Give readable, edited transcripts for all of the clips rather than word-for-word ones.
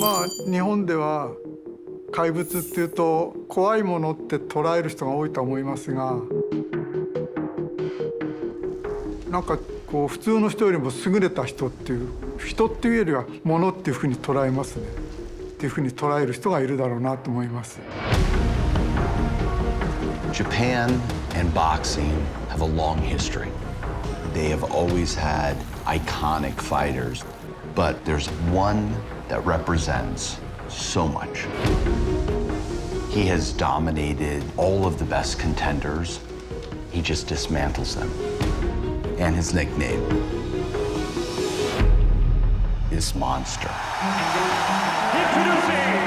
まあ日本では怪物っていうと怖いものって捉える人が多いと思いますが、なんかこう普通の人よりも優れた人っていう、人っていうよりはものっていうふうに捉えますね。っていうふうに捉える人がいるだろうなと思います。Japan and boxing have a long history. They have always had iconic fighters, but there's one that represents so much. He has dominated all of the best contenders. He just dismantles them. And his nickname is Monster. Introducing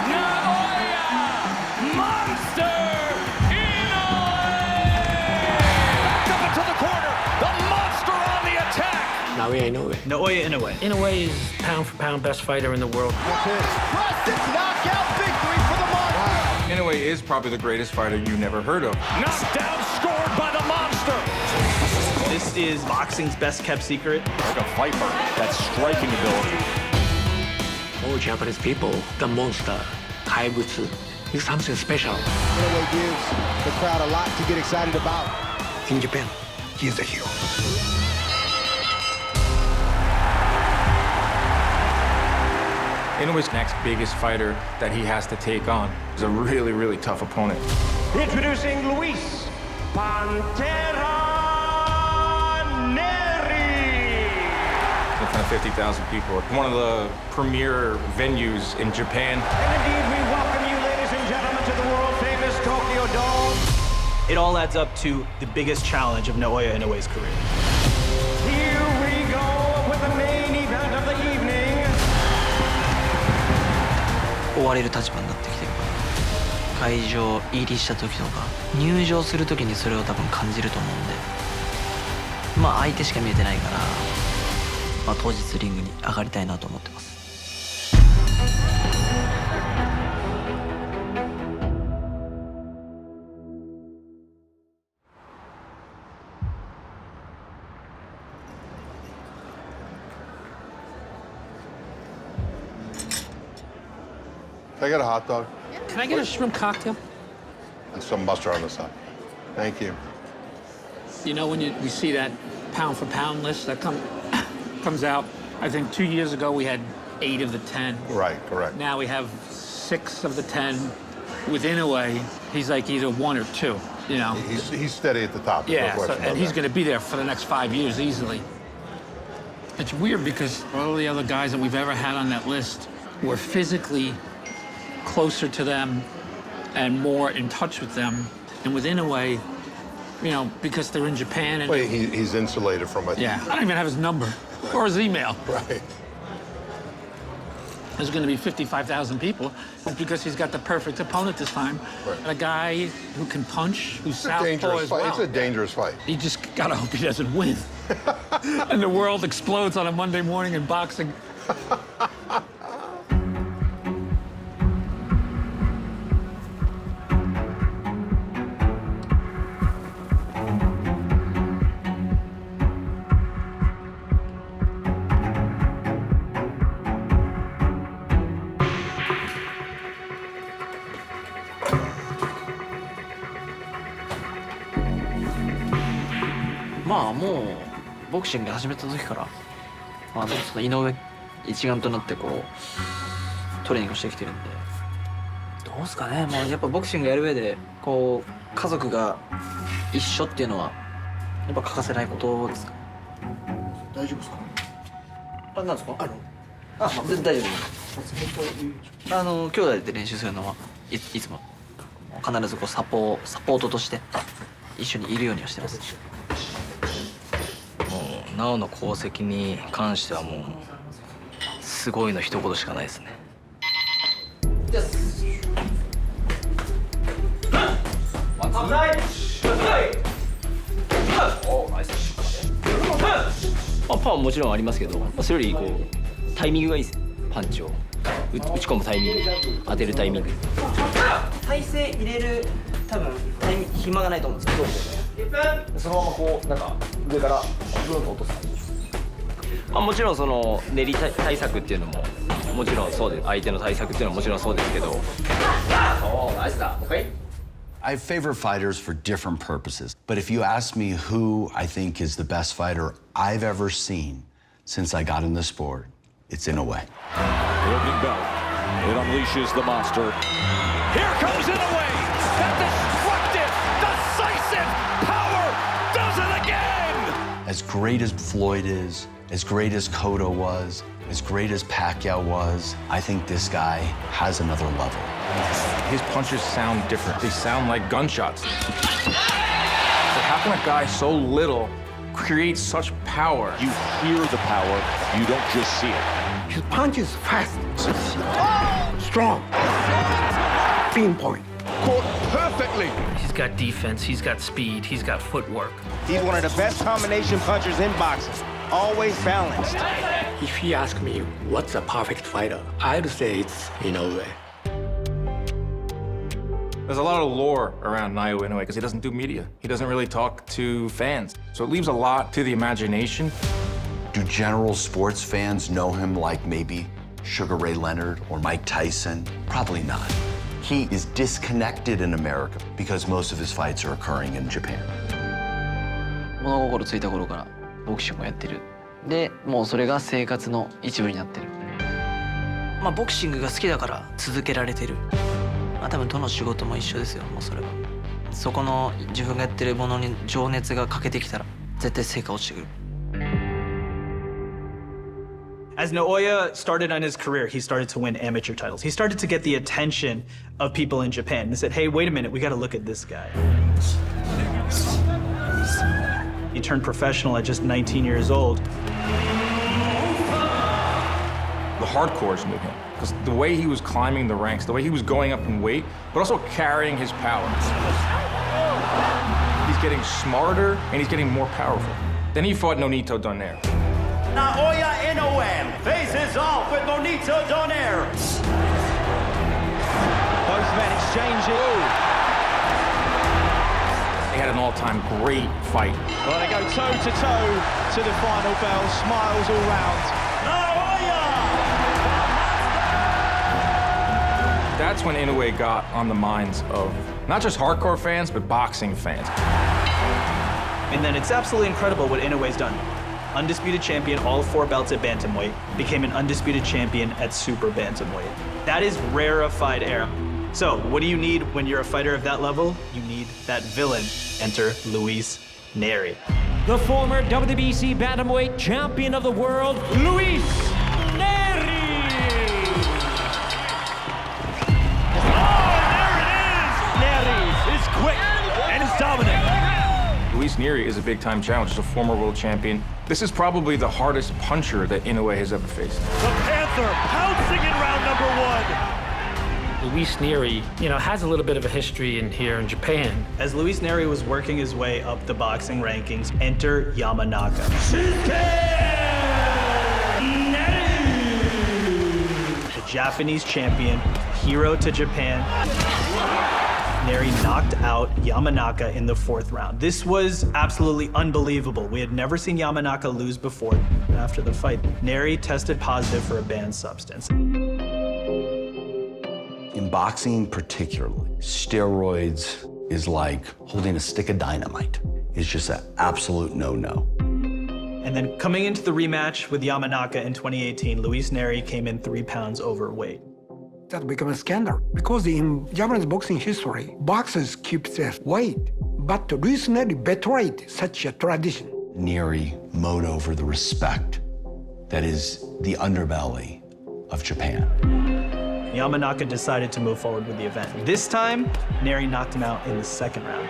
Naoya Monster Inoue! Back up into the corner. The Monster on the attack. Naoya Inoue. Naoya Inoue. Inoue is pound for pound best fighter in the world. Impressive knockout victory for the Monster. Inoue is probably the greatest fighter you never heard of. Knockdown scored by the Monster. This is boxing's best kept secret. Like a viper, that striking ability. All Japanese people, the monster, 怪物, is something special. Inoue gives the crowd a lot to get excited about. In Japan, he is a hero. Inoue's next biggest fighter that he has to take on is a really, really tough opponent. Introducing Luis Pantera Neri. In front of 50,000 people. One of the premier venues in Japan. And indeed, we welcome you, ladies and gentlemen, to the world-famous Tokyo Dome. It all adds up to the biggest challenge of Naoya Inoue's career. Here we go with the main event of the evening. 追われる立場になってきてるから、会場入りした時とか入場する時にそれを多分感じると思うんで、まあ相手しか見えてないから、まあ当日リングに上がりたいなと思ってます。Can I get a hot dog? Can I get a shrimp cocktail? And some mustard on the side. Thank you. You know, when we see that pound for pound list that comes out, I think 2 years ago we had 8 of the 10. Right, correct. Now we have 6 of the 10. With Inoue, he's like either 1 or 2, you know? He's steady at the top. Yeah, no so, question and about he's that. going to be there for the next 5 years easily. It's weird because all the other guys that we've ever had on that list were physically closer to them and more in touch with them. And with Inoue, you know, because they're in Japan and... Wait, he's insulated from it. Yeah, I don't even have his number or his email. Right. There's going to be 55,000 people. It's because he's got the perfect opponent this time. Right. And a guy who can punch, who's It's a southpaw dangerous as fight. well. It's a dangerous fight. You just got to hope he doesn't win. And the world explodes on a Monday morning in boxing. Well, まあもうボクシング始めた時から、まあその井上一丸となってこうトレーニングしてきてるんで、どうですかね。もうやっぱボクシングやる上でこう家族が一緒っていうのはやっぱ欠かせないことですか。大丈夫ですか？あ、なんですか？全然大丈夫です。兄弟で練習するのはいつも必ずこうサポートとして一緒にいるようにはしてます。なおの功績に関してはもうすごいの一言しかないですね。パワーももちろんありますけど、それよりこうタイミングがいいです。パンチを打ち込むタイミング、当てるタイミング。体勢入れる多分暇がないと思うんですよ。そのままこうなんか上からブーンと落とす。まあ、もちろんその練り対策っていうのももちろんそうで相手の対策っていうのももちろんそうですけど。I favor fighters for different purposes, but if you ask me who I think is the best fighter I've ever seen since I got in the sport, it's Inoue. The opening bell. It unleashes the monster. Here comes Inoue! That destructive, decisive power does it again! As great as Floyd is, as great as Cotto was, as great as Pacquiao was, I think this guy has another level. His punches sound different. They sound like gunshots. So how can a guy so little create such power? You hear the power, you don't just see it. His punch is fast, strong, pinpoint. Caught perfectly. He's got defense, he's got speed, he's got footwork. He's one of the best combination punchers in boxing. Always balanced. If you ask me what's a perfect fighter, I'd say it's Inoue. There's a lot of lore around Naoya Inoue because he doesn't do media. He doesn't really talk to fans. So it leaves a lot to the imagination. Do general sports fans know him like maybe Sugar Ray Leonard or Mike Tyson? Probably not. He is disconnected in America because most of his fights are occurring in Japan. 物心ついた頃からボクシングをやってる。で、もうそれが生活の一部になってる。まあボクシングが好きだから続けられてる。まあ多分どの仕事も一緒ですよ。もうそれは。そこの自分がやってるものに情熱が欠けてきたら絶対成果落ちてくる。As Naoya started on his career, he started to win amateur titles. He started to get the attention of people in Japan. They said, hey, wait a minute, we gotta look at this guy. He turned professional at just 19 years old. The hardcores knew him because the way he was climbing the ranks, the way he was going up in weight, but also carrying his power. He's getting smarter and he's getting more powerful. Then he fought Nonito Donaire. Naoya Inoue faces off with Nonito Donaire. Both men exchanging. They had an all-time great fight. Well, they go toe-to-toe to the final bell. Smiles all round. That's when Inoue got on the minds of not just hardcore fans, but boxing fans. And then it's absolutely incredible what Inoue's done. Undisputed champion, all 4 belts at bantamweight, became an undisputed champion at super bantamweight. That is rarefied air. So, what do you need when you're a fighter of that level? You need that villain. Enter Luis Neri. The former WBC bantamweight champion of the world, Luis Neri. Is quick and is dominant. Luis Neri is a big-time challenge. He's a former world champion. This is probably the hardest puncher that Inoue has ever faced. The Panther pouncing in round number 1. Luis Neri, has a little bit of a history here in Japan. As Luis Neri was working his way up the boxing rankings, enter Yamanaka. The Japanese champion, hero to Japan. Neri knocked out Yamanaka in the 4th round. This was absolutely unbelievable. We had never seen Yamanaka lose before. After the fight, Neri tested positive for a banned substance. In boxing particularly, steroids is like holding a stick of dynamite. It's just an absolute no-no. And then coming into the rematch with Yamanaka in 2018, Luis Neri came in 3 pounds overweight. That became a scandal because in Japanese boxing history, boxers keep their weight. But Luis Neri betrayed such a tradition. Neri mowed over the respect that is the underbelly of Japan. Yamanaka decided to move forward with the event. This time, Neri knocked him out in the 2nd round.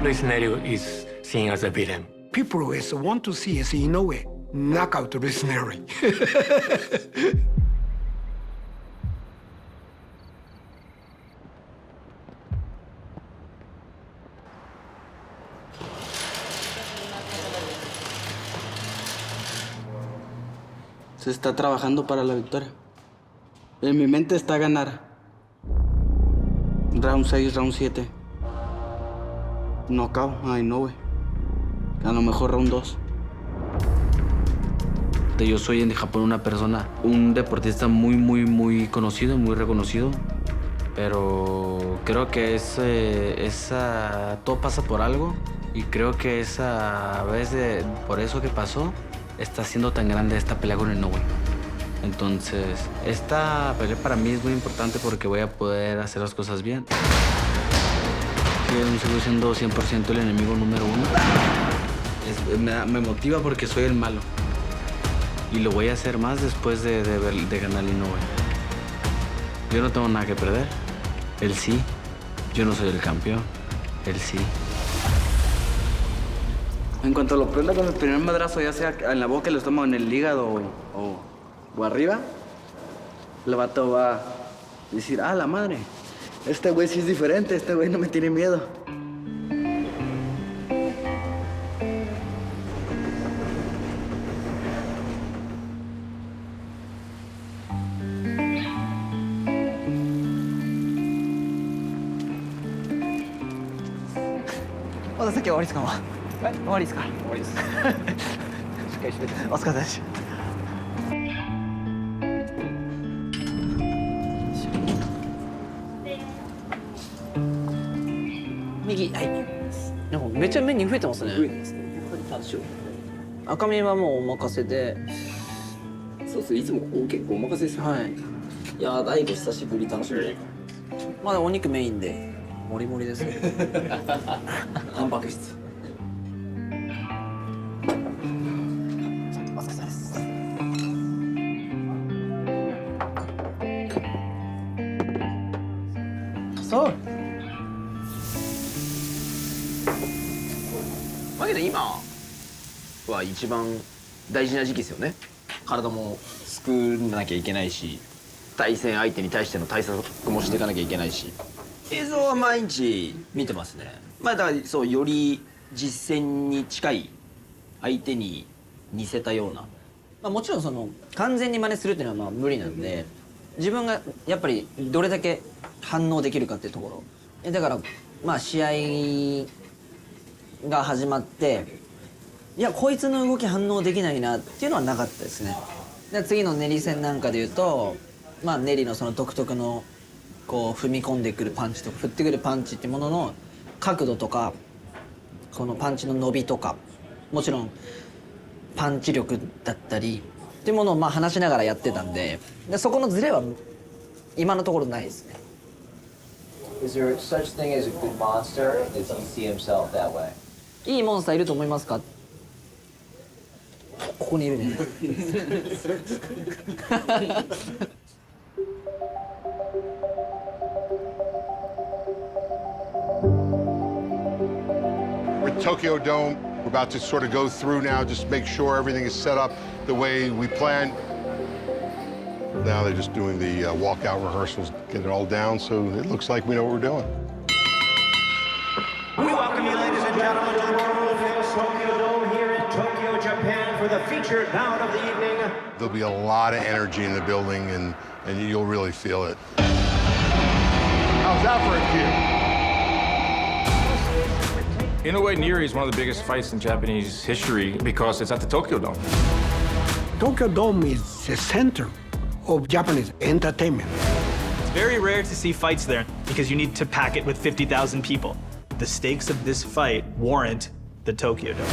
Luis Neri is seen as a villain. People always want to see as Inoue knock out Luis Neri. Se está trabajando para la victoria. En mi mente está ganar. Round 6, round 7. Knockout a Inoue. A lo mejor round 2. Yo soy en Japón una persona, un deportista muy conocido, muy reconocido, pero creo que todo pasa por algo y creo que esa vez por eso que pasó está haciendo tan grande esta pelea con Inoue. Entonces, esta pelea para mí es muy importante porque voy a poder hacer las cosas bien. Que sigo siendo 100% el enemigo número uno. Me motiva porque soy el malo. Y lo voy a hacer más después de ganar Inoue. Yo no tengo nada que perder. Él sí. Yo no soy el campeón. Él sí. En cuanto lo prenda con el primer madrazo, ya sea en la boca, el estómago, en el hígado o arriba, el vato va a decir, ah, la madre, este güey sí es diferente, este güey no me tiene miedo.右、はい。なんかめっちゃメニュー増えてますね。増えてますね。赤身はもうお任せで。そうです。いつも結構お任せですよ。はい。いやー、大悟久しぶり楽しみ。まだお肉メインでモリモリですね。タンパク質。お疲れ様です。そう。だけど今は一番大事な時期ですよね。体も作らなきゃいけないし、対戦相手に対しての対策もしていかなきゃいけないし。映像は毎日見てますね。まあだからそうより実戦に近い相手に似せたような。まあもちろんその完全に真似するっていうのはまあ無理なんで、自分がやっぱりどれだけ反応できるかっていうところ。だからまあ試合が始まって、いやこいつの動き反応できないなっていうのはなかったですね。で次の練り戦なんかでいうと、まあ練りのその独特のこう踏み込んでくるパンチとか振ってくるパンチっていうものの角度とか、このパンチの伸びとか、もちろんパンチ力だったりっていうものをまあ話しながらやってたんで、そこのズレは今のところないですね。Is there such thing as a good monster? Does he see himself that way? いいモンスターいると思いますか？ここにいるね。With Tokyo Dome, we're about to sort of go through now, just make sure everything is set up the way we planned. Now they're just doing the walkout rehearsals, get it all down, so it looks like we know what we're doing. We welcome you, ladies and gentlemen, to the world-famous Tokyo Dome here in Tokyo, Japan, for the featured bout of the evening. There'll be a lot of energy in the building, and you'll really feel it. How's that for a cue? Inoue Neri is one of the biggest fights in Japanese history because it's at the Tokyo Dome. Tokyo Dome is the center of Japanese entertainment. It's very rare to see fights there because you need to pack it with 50,000 people. The stakes of this fight warrant the Tokyo Dome.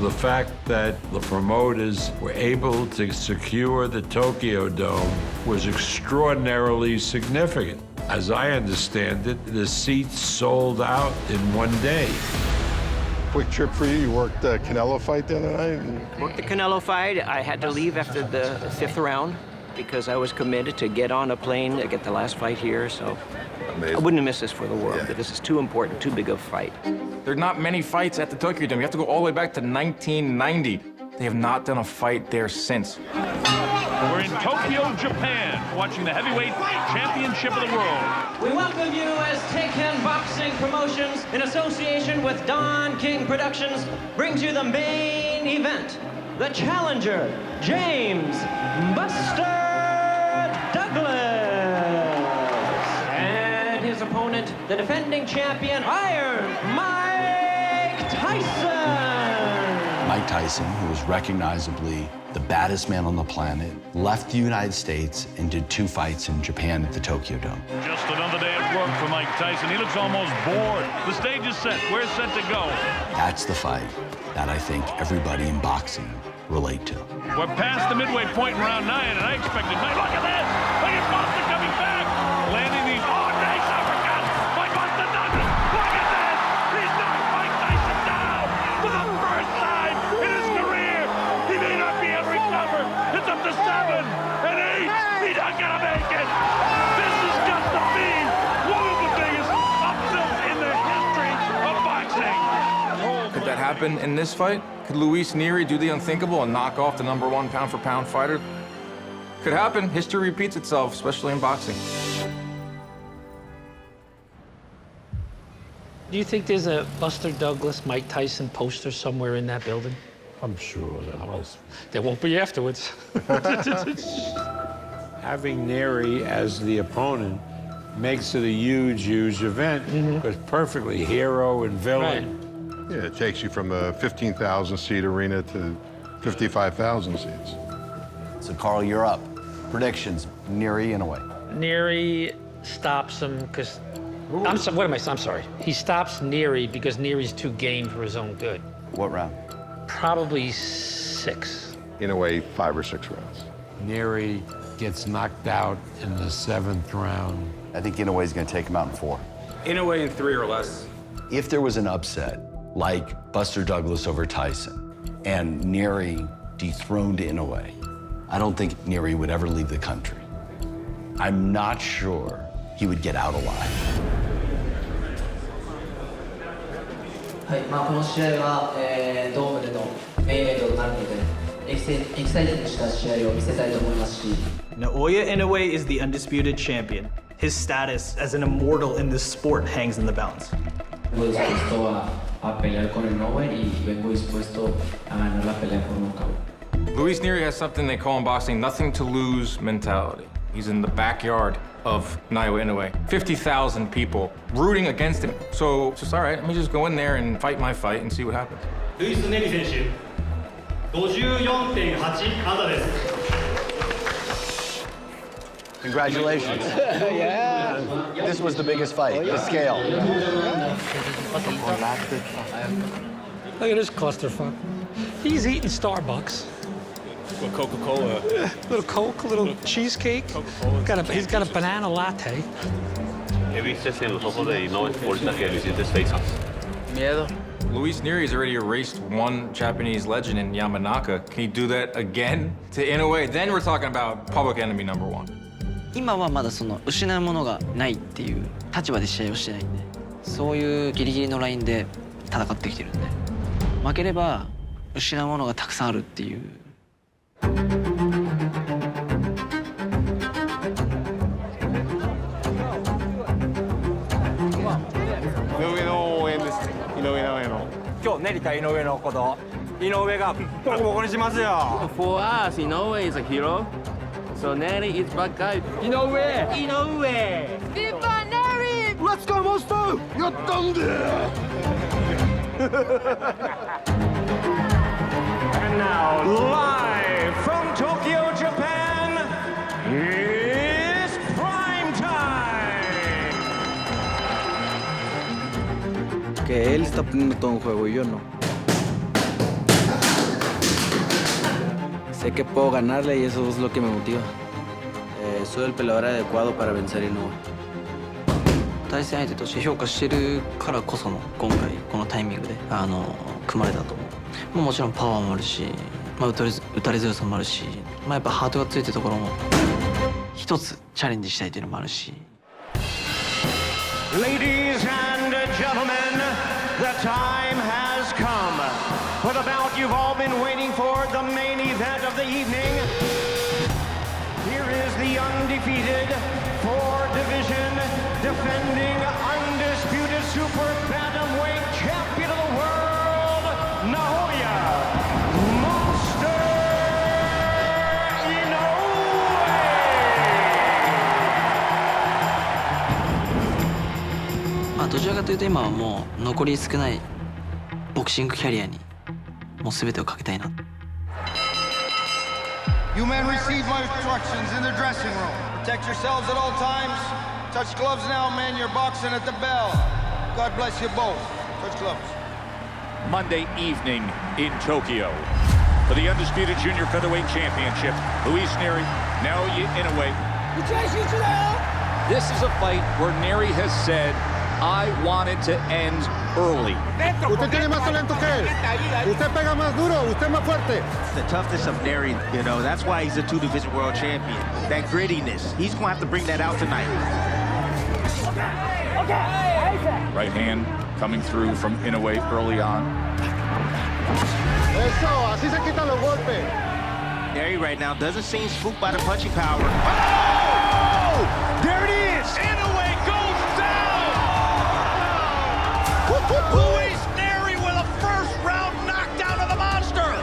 The fact that the promoters were able to secure the Tokyo Dome was extraordinarily significant. As I understand it, the seats sold out in one day. Quick trip for you. You worked the Canelo fight the other night? Worked the Canelo fight. I had to leave after the 5th round because I was committed to get on a plane to get the last fight here, so amazing. I wouldn't have missed this for the world, but this is too important, too big of a fight. There are not many fights at the Tokyo Dome. You have to go all the way back to 1990. They have not done a fight there since. We're in Tokyo, Japan, watching the heavyweight championship of the world. We welcome you as Taken Boxing Promotions, in association with Don King Productions, brings you the main event. The challenger, James Buster Douglas. And his opponent, the defending champion, Iron Mike Tyson. Mike Tyson, who was recognizably the baddest man on the planet, left the United States and did 2 fights in Japan at the Tokyo Dome. Just another day at work for Mike Tyson. He looks almost bored. The stage is set. We're set to go. That's the fight that I think everybody in boxing relate to. We're past the midway point in round 9, and I expected... Look at this! Look at Boston coming back! Landing these... Oh, nice uppercut by Boston Douglas! Look at this! He's knocked Mike Tyson down for the first time in his career! He may not be able to recover. It's up to 7 and 8. He's not gonna make it. This has got to be one of the biggest upsets in the history of boxing. Could that happen in this fight? Could Luis Neri do the unthinkable and knock off the #1 pound-for-pound fighter? Could happen. History repeats itself, especially in boxing. Do you think there's a Buster Douglas, Mike Tyson poster somewhere in that building? I'm sure there was. There won't be afterwards. Having Neri as the opponent makes it a huge, huge event. Because perfectly hero and villain. Yeah, it takes you from a 15,000-seat arena to 55,000 seats. So, Carl, you're up. Predictions, Neri Inoue. Neri stops him because... I'm sorry. He stops Neri because Neri's too game for his own good. What round? Probably 6. Inoue, 5 or 6 rounds. Neri gets knocked out in the 7th round. I think Inoue's going to take him out in 4. Inoue in 3 or less. If there was an upset, like Buster Douglas over Tyson, and Neri dethroned Inoue, I don't think Neri would ever leave the country. I'm not sure he would get out alive. はい、この試合は、ドームでのメインイベントとなるので、エキサイティングした試合を見せたいと思いますし。Naoya Inoue is the undisputed champion. His status as an immortal in this sport hangs in the balance. Luis dispuesto a pelear con Inoue y vengo dispuesto a ganar la pelea por nocaut. Luis Neri has something they call in boxing nothing to lose mentality. He's in the backyard of Naoya Inoue. 50,000 people rooting against him. So it's just, all right, let me just go in there and fight my fight and see what happens. ルイス・ネリ選手、54.8 安打です。 Congratulations. Yeah. This was the biggest fight, the scale. Look at this clusterfuck. He's eating Starbucks. Coca-Cola. Little Coke, a little cheesecake. He's got a banana latte. Miedo. Luis Neri has already erased one Japanese legend in Yamanaka. Can he do that again to Inoue? Then we're talking about public enemy #1. 今はまだその失うものがないっていう立場で試合をしてないんで、そういうギリギリのラインで戦ってきてるんで、負ければ失うものがたくさんあるっていう。今日練りた井上のこと井上がボコボコにしますよ。For us, Inoue is a hero. So Neri is bad guy. Inoue! Viva Neri! Let's go, monster! You're done there! And now, live from Tokyo, Japan, it's prime time! Que él está poniendo todo en juego y yo no. Sé que puedo ganarle y eso es lo que me motiva. Soy el peleador adecuado para vencer a Inoue. 対戦相手として評価してるからこその今回このタイミングで組まれたと思う。もちろんパワーもあるし、打たれ強さもあるし、やっぱハートがついてるところも一つチャレンジしたいというのもあるし。Ladies and gentlemen, the time has come for the bout you've all been waiting for, the main event of the evening. Here is the undefeated 4-division defending undisputed super bantamweight champion of the world, Naoya Monster Inoue. どちらかというと今はもう残り少ないボクシングキャリアにもう全てをかけたいな。 You men receive my instructions in the dressing room. Protect yourselves at all times. Touch gloves now, men. You're boxing at the bell. God bless you both. Touch gloves. Monday evening in Tokyo for the undisputed junior featherweight championship. Luis Neri, Naoya Inoue. This is a fight where Neri has said, I want it to end early. Usted tiene más talento que él. Usted pega más duro. Usted más fuerte. The toughness of Neri, you know, that's why he's a two-division world champion. That grittiness, he's going to have to bring that out tonight. Right hand coming through from Inoue early on. Eso, así se quitan los golpes. Neri right now doesn't seem spooked by the punching power. Oh! There it is! Inoue goes down! Luis Neri with a first-round knockdown of the monster!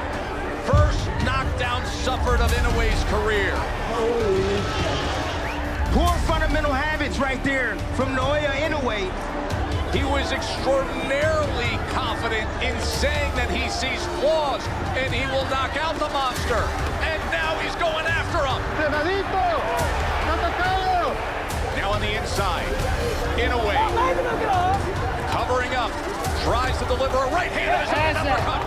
First knockdown suffered of Inoue's career. Poor fundamental habits right there from Naoya Inoue. He was extraordinarily confident in saying that he sees flaws and he will knock out the monster. And now he's going after him. Now on the inside, Inoue covering up, tries to deliver a right hand as an uppercut.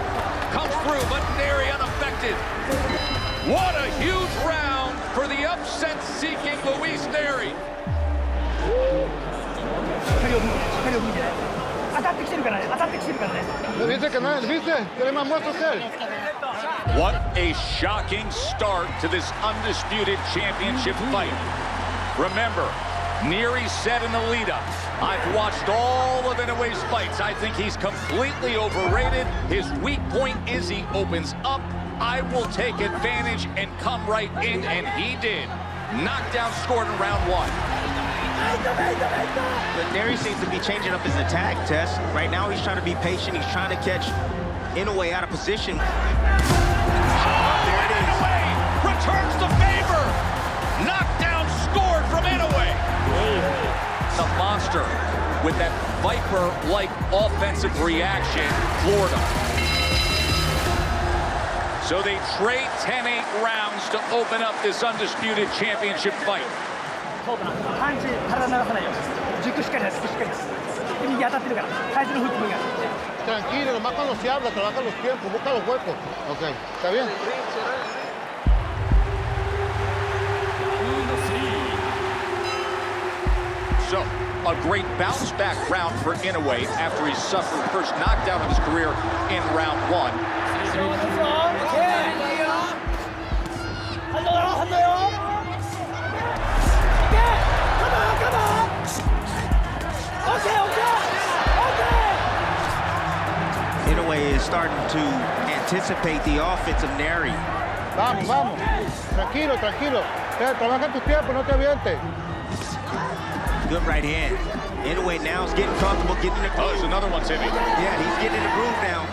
Comes through, but Neri unaffected. What a huge round for the upset-seeking Luis Neri. What a shocking start to this undisputed championship fight. Remember, Neri said in the lead-up, I've watched all of Inoue's fights. I think he's completely overrated. His weak point is he opens up. I will take advantage and come right in, and he did. Knockdown scored in round one. But Neri seems to be changing up his attack, Tess. Right now he's trying to be patient. He's trying to catch Inoue out of position. There it is. Inoue returns the favor. Knockdown scored from Inoue. The monster with that Viper-like offensive reaction, Florida. So they trade 10-8 rounds to open up this undisputed championship fight. Tranquilo, nomás cuando se habla, trabaja los tiempos, busca los huecos. Ok, ¿está bien? So, a great bounce-back round for Inoue after he suffered the first knockdown of his career in round one. Inoue is starting to anticipate the offense of Neri. Vamos, vamos. Tranquilo, tranquilo. Trabaja tu tiempo, no te avientes. Good right hand. Inoue now is getting comfortable, getting in the groove. Oh, there's another one, Timmy. Yeah, he's getting in the groove now.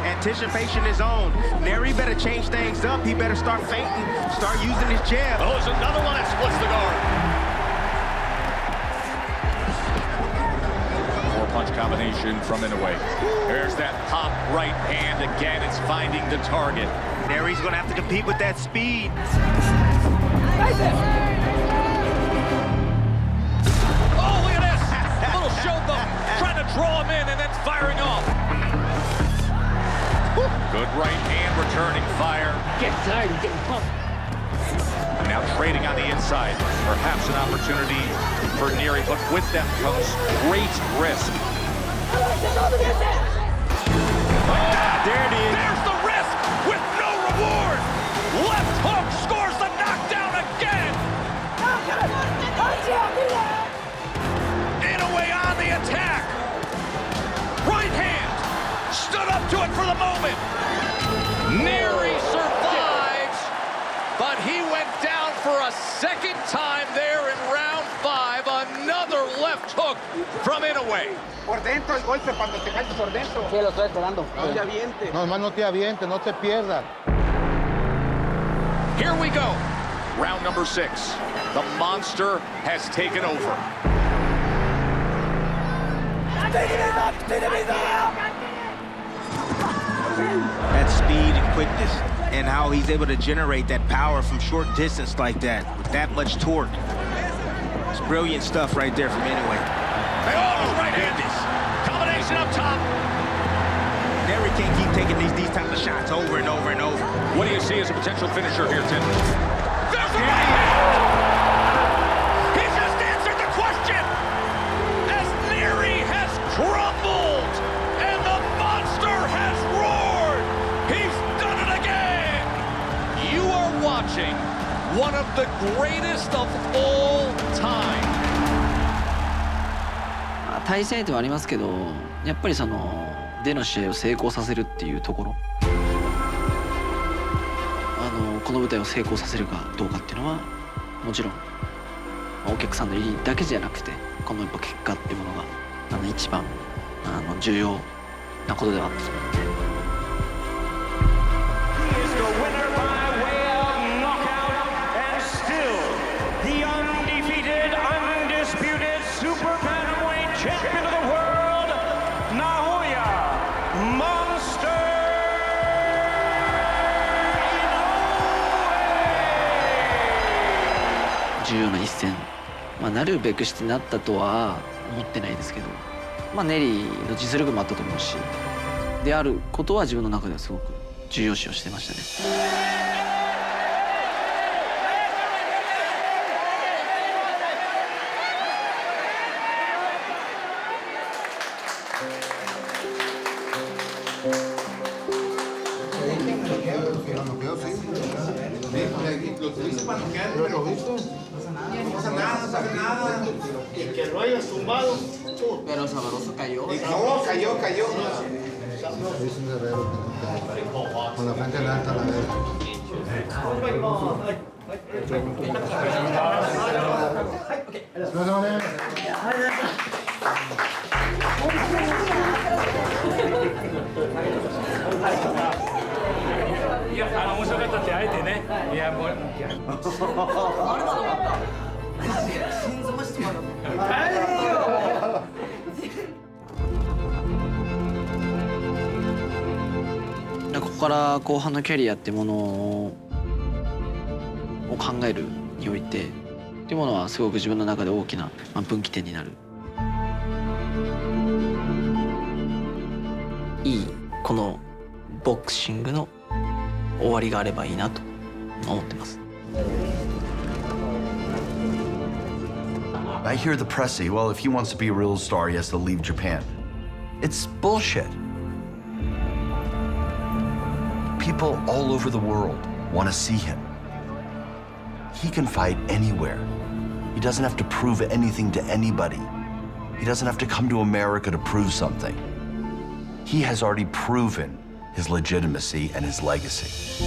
Anticipation is on. Neri better change things up. He better start feinting, start using his jab. Oh, there's another one that splits the guard. Four-punch combination from Inoue. There's that pop right hand again. It's finding the target. Neri's going to have to compete with that speed. Oh, look at this! A little showboat, trying to draw him in and then firing off. Good right hand returning fire. Get tired, you're getting pumped. Now trading on the inside. Perhaps an opportunity for Neri, but with them comes great risk. There it is. There's the risk with no reward. Left hook scores the knockdown again. Inoue on the attack. Right hand stood up to it for the moment. Neri survives, but he went down for a second time there in round 5. Another left hook from Inoue. Por dentro el golpe cuando te caes por dentro. Sí, lo estoy esperando. No te avientes. No, más no te avientes, no te pierdas. Here we go. Round number 6. The monster has taken over. That speed quickness and how he's able to generate that power from short distance like that with that much torque. It's brilliant stuff right there from Inoue. They all right handed. Combination up top. Neri can't keep taking these type of shots over and over and over. What do you see as a potential finisher here, Tim? There's the right hand! He just answered the question! As Neri has crumbled and the monster has roared! He's done it again! You are watching one of the greatest of all time. 対戦相手はありますけど、やっぱりそのでの試合を成功させるっていうところ、この舞台を成功させるかどうかっていうのはもちろんお客さんの入りだけじゃなくて、このやっぱ結果っていうものが一番重要なことではあったと思います。Champion of the world, Naoya Monster Inoue! 重要な一戦、なるべくしてなったとは思ってないですけど、ネリーの実力もあったと思うし、であることは自分の中ではすごく重要視をしてましたね。Pero sabroso cayó. No, cayó. Con la frente alta la veo.いや、面白かったってあえてね。いや、もう。心臓マジ止まる。ここから後半のキャリアってものを考えるにおいてっていうものはすごく自分の中で大きな分岐点になる。いいこのボクシングの終わりがあればいいなと思ってます。I hear the press say, well, if he wants to be a real star, he has to leave Japan. It's bullshit. People all over the world want to see him. He can fight anywhere. He doesn't have to prove anything to anybody. He doesn't have to come to America to prove something. He has already proven his legitimacy and his legacy.